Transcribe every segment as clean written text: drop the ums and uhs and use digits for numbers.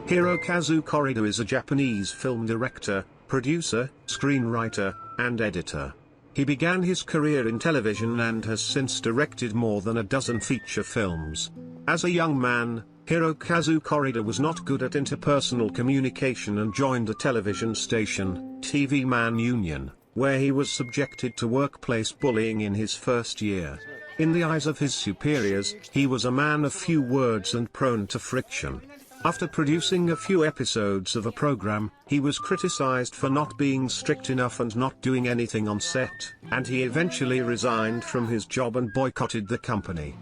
Hirokazu Kore-eda is a Japanese film director, producer, screenwriter, and editor. He began his career in television and has since directed more than a dozen feature films. As a young man, Hirokazu Kore-eda was not good at interpersonal communication and joined a television station, TV Man Union, where he was subjected to workplace bullying in his first year. In the eyes of his superiors, he was a man of few words and prone to friction. After producing a few episodes of a program, he was criticized for not being strict enough and not doing anything on set, and he eventually resigned from his job and boycotted the company.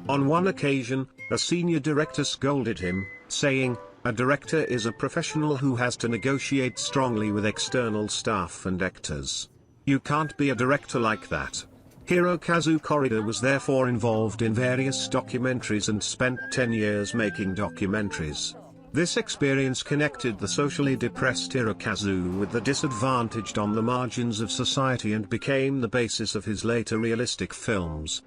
On one occasion, a senior director scolded him, saying, "A director is a professional who has to negotiate strongly with external staff and actors. You can't be a director like that." Hirokazu Kore-eda was therefore involved in various documentaries and spent 10 years making documentaries. This experience connected the socially depressed Hirokazu with the disadvantaged on the margins of society and became the basis of his later realistic films.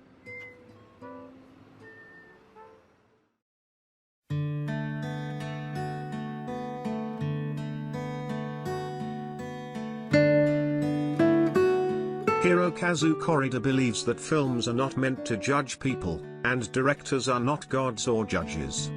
Hirokazu Kore-eda believes that films are not meant to judge people, and directors are not gods or judges.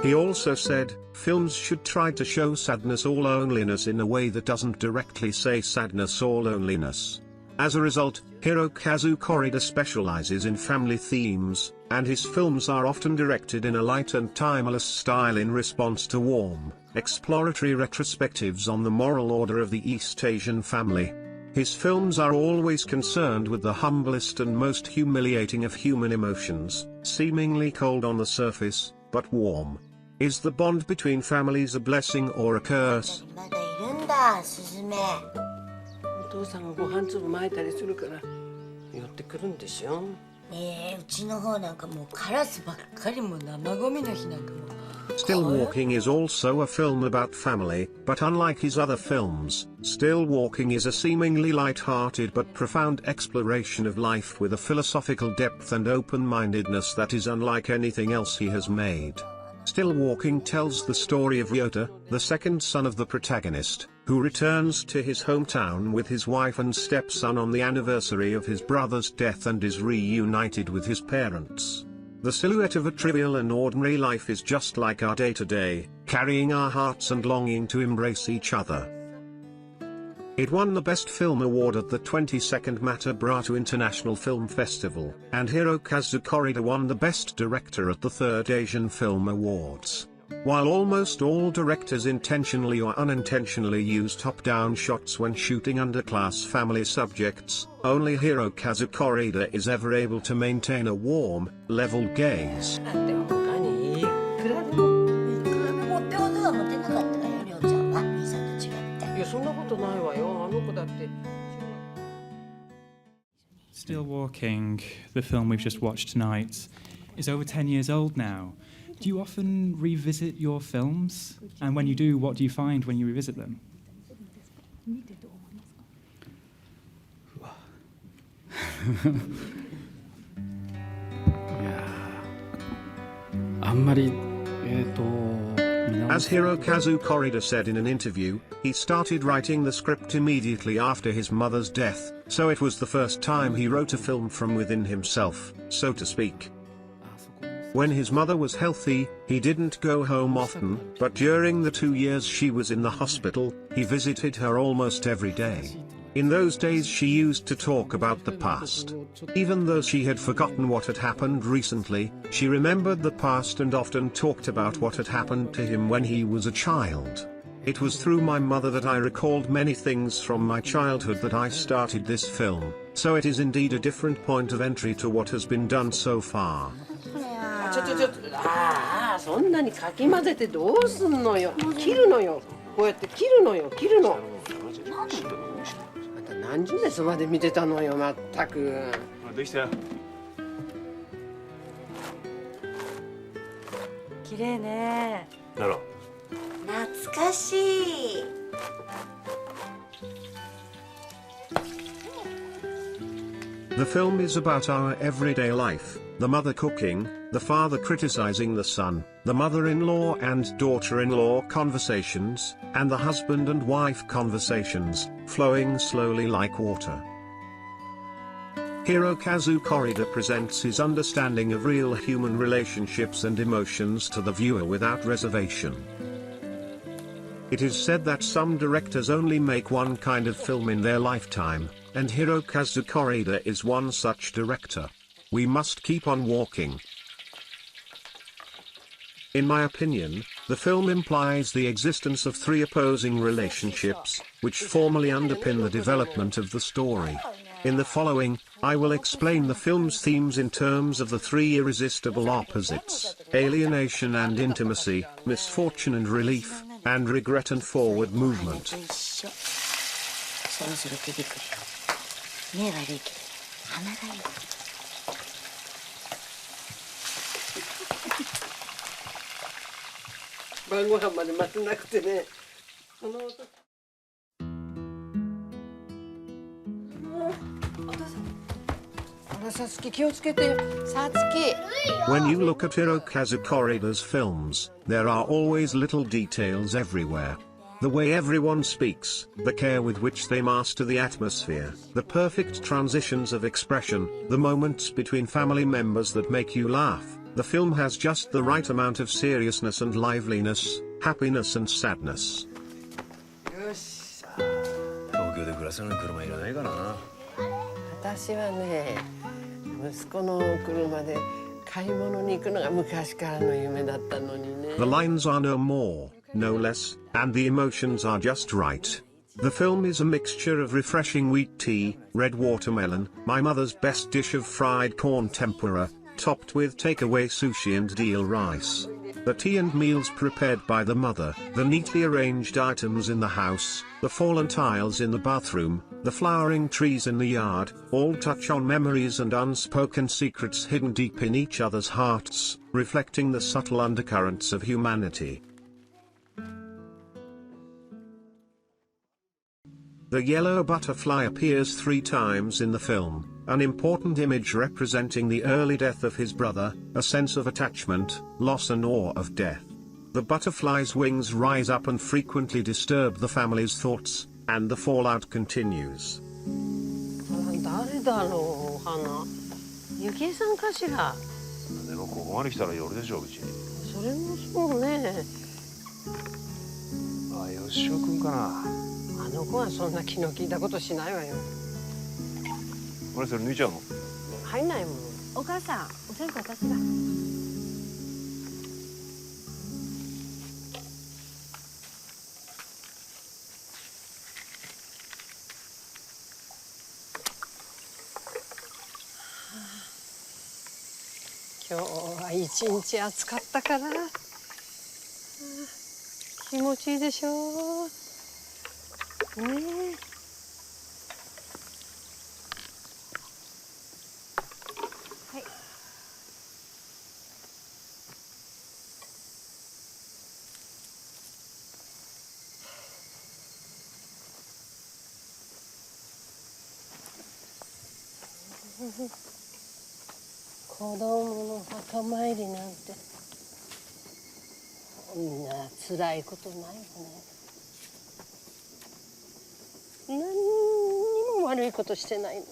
He also said, films should try to show sadness or loneliness in a way that doesn't directly say sadness or loneliness. As a result, Hirokazu Kore-eda specializes in family themes, and his films are often directed in a light and timeless style in response to warm, exploratory retrospectives on the moral order of the East Asian family. His films are always concerned with the humblest and most humiliating of human emotions, seemingly cold on the surface, but warm. Is the bond between families a blessing or a curse? お父さんがご飯粒巻いたりするから寄ってくるんでしょ。うちの方なんかもうカラスばっかりも生ゴミの日なんかも。Still Walking is also a film about family, but unlike his other films, Still Walking is a seemingly light-hearted but profound exploration of life with a philosophical depth and open-mindedness that is unlike anything else he has made. Still Walking tells the story of Ryota, the second son of the protagonist, who returns to his hometown with his wife and stepson on the anniversary of his brother's death and is reunited with his parents. The silhouette of a trivial and ordinary life is just like our day-to-day, carrying our hearts and longing to embrace each other. It won the Best Film Award at the 22nd Mata-Brato International Film Festival, and Hirokazu Kore-eda won the Best Director at the 3rd Asian Film Awards. While almost all directors intentionally or unintentionally use top-down shots when shooting underclass family subjects, only Hirokazu Kore-eda is ever able to maintain a warm, level gaze. Still Walking, the film we've just watched tonight, is over 10 years old now. Do you often revisit your films? And when you do, what do you find when you revisit them? As Hirokazu Kore-eda said in an interview, he started writing the script immediately after his mother's death, so it was the first time he wrote a film from within himself, so to speak. When his mother was healthy, he didn't go home often, but during the 2 years she was in the hospital, he visited her almost every day. In those days she used to talk about the past. Even though she had forgotten what had happened recently, she remembered the past and often talked about what had happened to him when he was a child. It was through my mother that I recalled many things from my childhood that I started this film, so it is indeed a different point of entry to what has been done so far. そんなにかき混ぜてどうすんのよ。切るのよ。こうやって切るのよ。切るの。あんた何十年そばで見てたのよ、まったく。できたよ。綺麗ね。だろ。懐かしい。The film is about our everyday life, the mother cooking, the father criticizing the son, the mother-in-law and daughter-in-law conversations, and the husband and wife conversations, flowing slowly like water. Hirokazu Kore-eda presents his understanding of real human relationships and emotions to the viewer without reservation. It is said that some directors only make one kind of film in their lifetime, and Hirokazu Kore-eda is one such director. We must keep on walking. In my opinion, the film implies the existence of three opposing relationships, which formally underpin the development of the story. In the following, I will explain the film's themes in terms of the three irresistible opposites: alienation and intimacy, misfortune and relief, and regret and forward movement. そろそろ出てくるよ。目悪いけど鼻がいい。晩ご飯まで待ってなくてね。その音。さつき気をつけて。さつき。When you look at Hirokazu Kore-eda's films, there are always little details everywhere. The way everyone speaks, the care with which they master the atmosphere, the perfect transitions of expression, the moments between family members that make you laugh. The film has just the right amount of seriousness and liveliness, happiness and sadness. よし。東京で暮らすのに車いらないからな。私はね、息子の車で買い物に行くのが昔からの夢だったのにね。The lines are no more, no less, and the emotions are just right. The film is a mixture of refreshing wheat tea, red watermelon, my mother's best dish of fried corn tempura, topped with takeaway sushi and deal rice. The tea and meals prepared by the mother, the neatly arranged items in the house, the fallen tiles in the bathroom, the flowering trees in the yard, all touch on memories and unspoken secrets hidden deep in each other's hearts, reflecting the subtle undercurrents of humanity. The yellow butterfly appears 3 times in the film, an important image representing the early death of his brother, a sense of attachment, loss and awe of death. The butterfly's wings rise up and frequently disturb the family's thoughts, and the fallout continues. 誰だろう、花。ゆきえさんかしら。でもここまで来たら夜でしょうち。それもそうね。あ、吉尾君かな。あの子はそんな気の利いたことしないわよ。俺それ抜いちゃうの？入んないもん。お母さん、お線香私が。今日は一日暑かったから。気持ちいいでしょう。ねえ。子供の墓参りなんてこんな辛いことないよね。何にも悪いことしてないのに。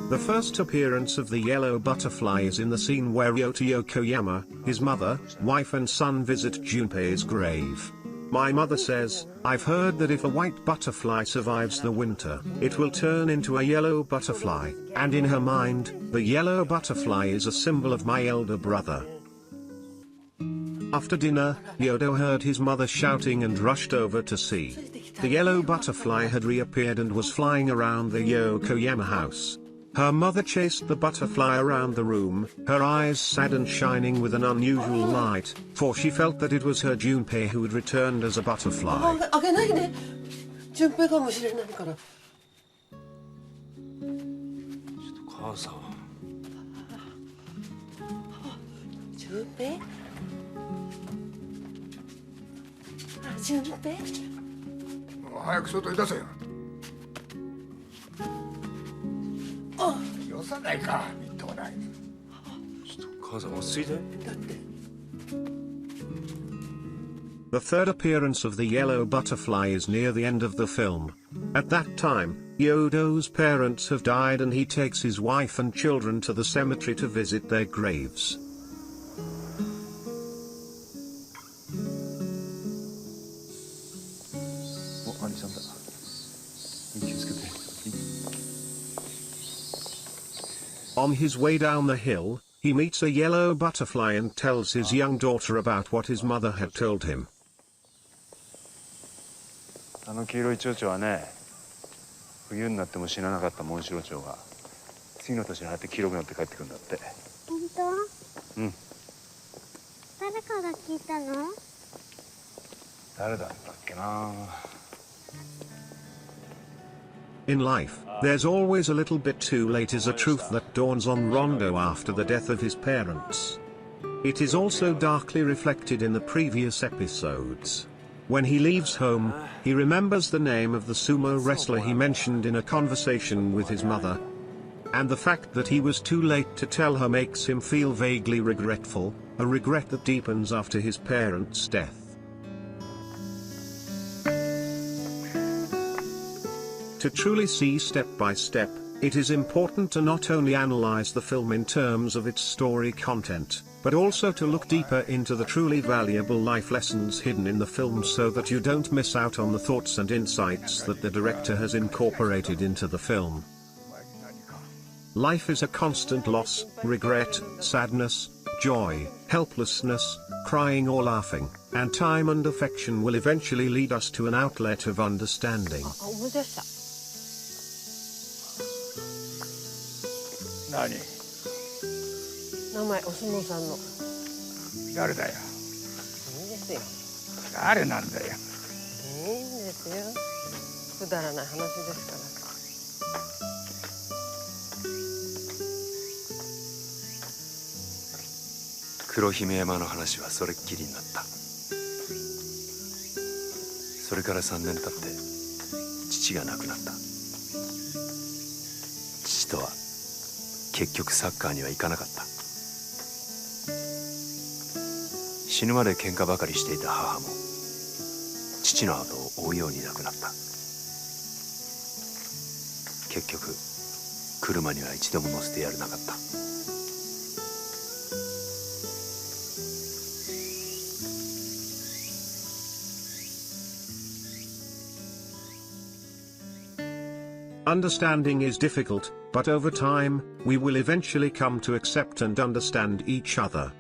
The first appearance of the yellow butterfly is in the scene where Ryota Yokoyama, his mother, wife and son visit Junpei's grave. My mother says, I've heard that if a white butterfly survives the winter, it will turn into a yellow butterfly, and in her mind, the yellow butterfly is a symbol of my elder brother. After dinner, Yodo heard his mother shouting and rushed over to see. The yellow butterfly had reappeared and was flying around the Yokoyama house. Her mother chased the butterfly around the room, her eyes sad and shining with an unusual light, for she felt that it was her Junpei who had returned as a butterfly. あげないで。順平かもしれないから。ちょっと母さん。順平？順平？早く外へ出せよ。よさないか、みっともない。ちょっと母さん落ち着いて。だって The third appearance of the yellow butterfly is near the end of the film. At that time, Yodo's parents have died and he takes his wife and children to the cemetery to visit their graves. On his way down the hill, he meets a yellow butterfly and tells his young daughter about what his mother had told him. あの黄色い蝶々はね、冬になっても死ななかったモンシロチョウが次の年になって黄色くなって帰ってくるんだって。本当？うん。誰かが聞いたの？誰だったっけな。In life, there's always a little bit too late is a truth that dawns on Rondo after the death of his parents. It is also darkly reflected in the previous episodes. When he leaves home, he remembers the name of the sumo wrestler he mentioned in a conversation with his mother. And the fact that he was too late to tell her makes him feel vaguely regretful, a regret that deepens after his parents' death. To truly see step by step, it is important to not only analyze the film in terms of its story content, but also to look deeper into the truly valuable life lessons hidden in the film so that you don't miss out on the thoughts and insights that the director has incorporated into the film. Life is a constant loss, regret, sadness, joy, helplessness, crying or laughing, and time and affection will eventually lead us to an outlet of understanding. 何？名前お相撲さんの。誰だよ。いいですよ。誰なんだよ。いいんですよ。くだらない話です黒姫山の話はそれっきりになった。それから3年経って父が亡くなった。父とは結局サッカーには行かなかった。死ぬまで喧嘩ばかりしていた母も父の後を追うように亡くなった。結局車には一度も乗せてやれなかった。Understanding is difficult, but over time, we will eventually come to accept and understand each other.